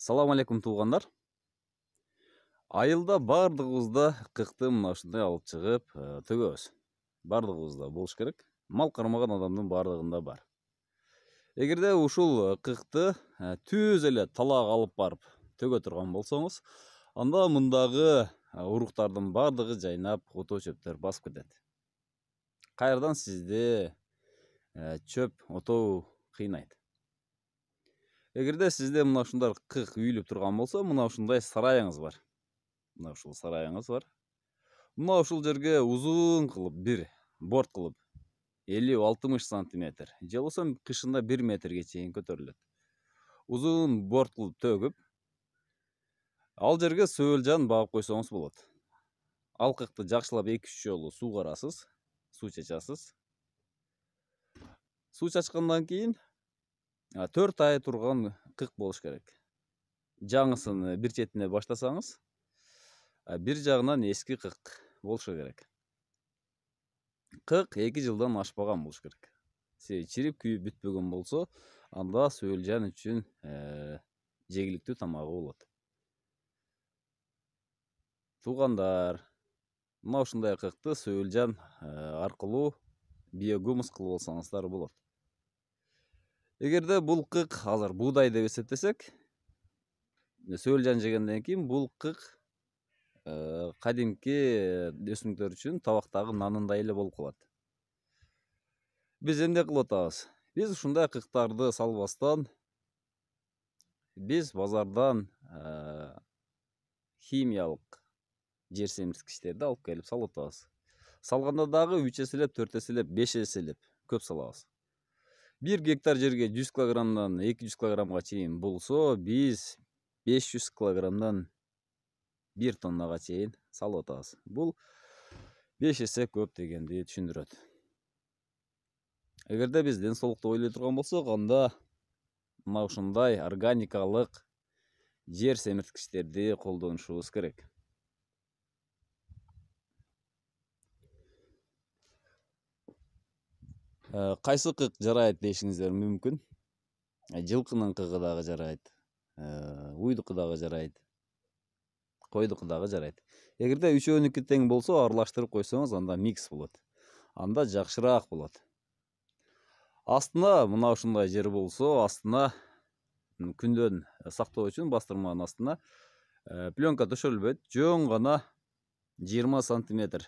Салам алейкум туугандар. Айылда бардыгыбызда кыкты мына ушундай алып чыгып төгөбүз. Бардыгыбызда болуш керек. Мал кармаган адамдын бардыгында бар. Эгерде ушул кыкты түз эле талаага алып барып төгө турган болсоңуз, анда мындагы уруктардын бардыгы жайнап, отоо чөптөр басып кетет. Кайрадан сизди чөп отоо кыйнайт. Эгерде сизде мына ушундай кык үйүлүп турган болсо, мына ушундай сарайыңыз бар. Мына ушул сарайыңыз бар. Мына ушул жерге узун кылып бир борт кылып 50-60 сантиметр, же болбосо кышында 1 метрге чейин көтөрүлөт. Узун борт кылып төгүп, ал жерге сөөлжан багып койсоңуз болот. Ал кыкты жакшылап 2-3 жолу суу карасыз, суу чачасыз. Суу чачкандан кийин 4 ай турган кык болуш керек. Жаңысын бир четине баштасаңыз, бир жагынан эски кык болушу керек. Кык 2 жылдан ашпаган болуш керек. Чирип күйүп бүтпөгөн болсо, анда сөөлжан үчүн жегиликтүү тамагы болот. Туугандар, мына ушундай кыкты сөөлжан аркылуу биогумус кылып алсаңыздар болот. Эгерде бул кык азыр буудай деп эсептесек, сөөлжан жегенден кийин бул кык кадимки өсүмдүктөр үчүн табактагы нанындай эле болуп калат. Биз эмне кылып атабыз? Биз ушундай кыктарды салбастан, биз базардан химиялык жер семирткичтерди алып келип салып атабыз. Салганда дагы 3 эселеп, 4 эселеп, 5 эселеп көп салабыз. 1 гектар жерге 100 килограммдан 200 килограммга чейин болсо, биз 500 килограммдан 1 тоннага чейин салып атабыз. Бул 5 эсе көп дегенди түшүндүрөт. Эгерде биз ден соолукту ойлой турган болсок, анда мына ушундай органикалык жер семирткичтерди колдонушубуз керек. Кайсы кык жарайт дешиңиздер мүмкүн. Жылкынын кыгы дагы жарайт, уйдуку дагы жарайт, койдуку дагы жарайт. Эгерде үчөөнүкү тең болсо, аралаштырып койсоңуз, анда микс болот. Анда жакшыраак болот. Астына мына ушундай жер болсо, астына күндөн сактоо үчүн бастырманын астына пленка төшөлбөйт, жөн гана 20 сантиметр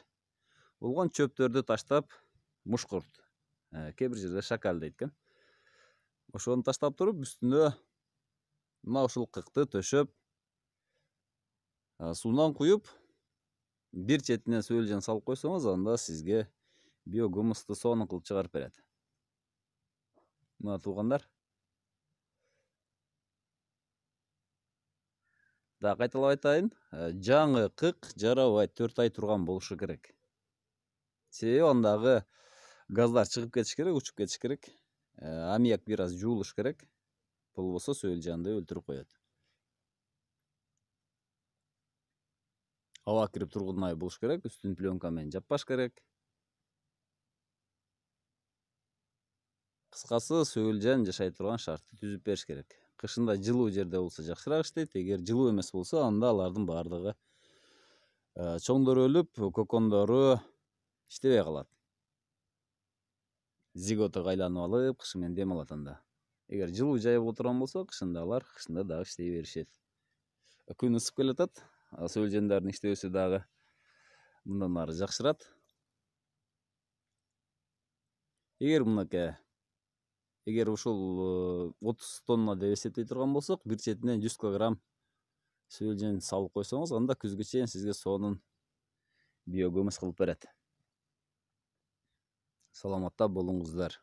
болгон чөптөрдү таштап, мушкурт, кээ бир жерде шакал дейт экен. Ошону таштап туруп, үстүнө мына ушул кыкты төшөп, суунан куюп, бир четине сөөлжан салып койсоңуз, анда сизге биогумусту сонун кылып чыгарып берет. Мына туугандар. Да кайталап айтайын, жаңы кык жарабайт, 4 ай турган болушу керек. Себеби андагы газдар чыгып кетиш керек, учуп кетиш керек. Аммиак бир аз жуулуш керек. Болбосо сөөлжанды өлтүрүп коет. Аба кирип тургунай болуш керек, үстүн пленка менен жаппаш керек. Кыскасы, сөөлжан жашай турган шартты түзүп бериш керек. Кышында жылуу жерде болсо жакшыраак иштейт, эгер жылуу эмес болсо, анда алардын бардыгы чоңдору өлүп, кокондору иштебей калат. Зиготага айланып алып, кышы менен дем алат анда. Эгер жылуу жай боло турган болсо, кышында алар кышында дагы иштей беришет. Күн ысып келатат, сөөлжөндөрдүн иштөөсү дагы мындан ары жакшырат. Эгер ушул 30 тонна деп эсептей турган болсок, бир четинен 100 килограмм сөөлжөн салып койсоңуз, анда күзгө чейин сизге сонун биогумус кылып берет. Саламатта болуңуздар.